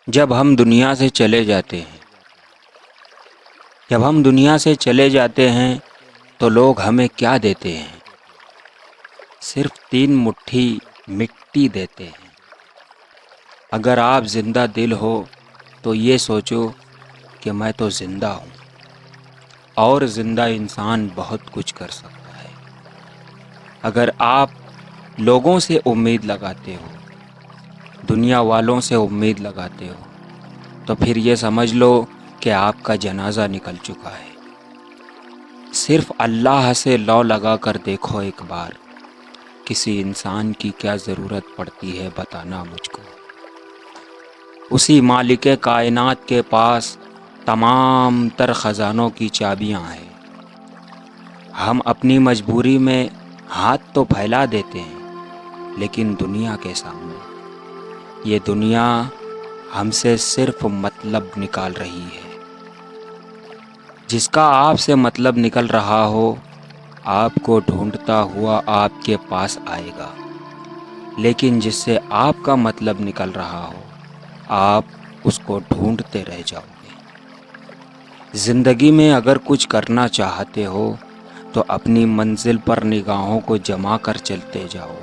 جب ہم دنیا سے چلے جاتے ہیں تو لوگ ہمیں کیا دیتے ہیں؟ صرف 3 مٹھی مٹی دیتے ہیں۔ اگر آپ زندہ دل ہو تو یہ سوچو کہ میں تو زندہ ہوں، اور زندہ انسان بہت کچھ کر سکتا ہے۔ اگر آپ لوگوں سے امید لگاتے ہو، دنیا والوں سے امید لگاتے ہو، تو پھر یہ سمجھ لو کہ آپ کا جنازہ نکل چکا ہے۔ صرف اللہ سے لو لگا کر دیکھو ایک بار، کسی انسان کی کیا ضرورت پڑتی ہے بتانا مجھ کو۔ اسی مالک کائنات کے پاس تمام تر خزانوں کی چابیاں ہیں۔ ہم اپنی مجبوری میں ہاتھ تو پھیلا دیتے ہیں، لیکن دنیا کے سامنے یہ دنیا ہم سے صرف مطلب نکال رہی ہے۔ جس کا آپ سے مطلب نکل رہا ہو، آپ کو ڈھونڈتا ہوا آپ کے پاس آئے گا، لیکن جس سے آپ کا مطلب نکل رہا ہو، آپ اس کو ڈھونڈتے رہ جاؤ گے۔ زندگی میں اگر کچھ کرنا چاہتے ہو تو اپنی منزل پر نگاہوں کو جما کر چلتے جاؤ۔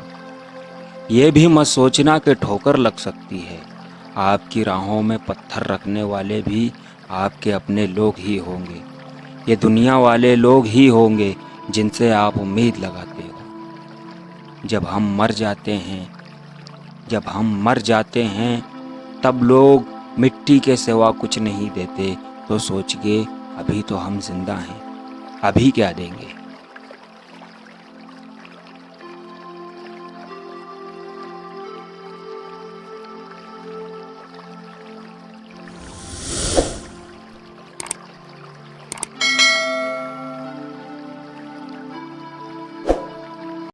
یہ بھی مت سوچنا کہ ٹھوکر لگ سکتی ہے۔ آپ کی راہوں میں پتھر رکھنے والے بھی آپ کے اپنے لوگ ہی ہوں گے۔ یہ دنیا والے لوگ ہی ہوں گے جن سے آپ امید لگاتے ہو۔ جب ہم مر جاتے ہیں تب لوگ مٹی کے سوا کچھ نہیں دیتے، تو سوچئے ابھی تو ہم زندہ ہیں، ابھی کیا دیں گے؟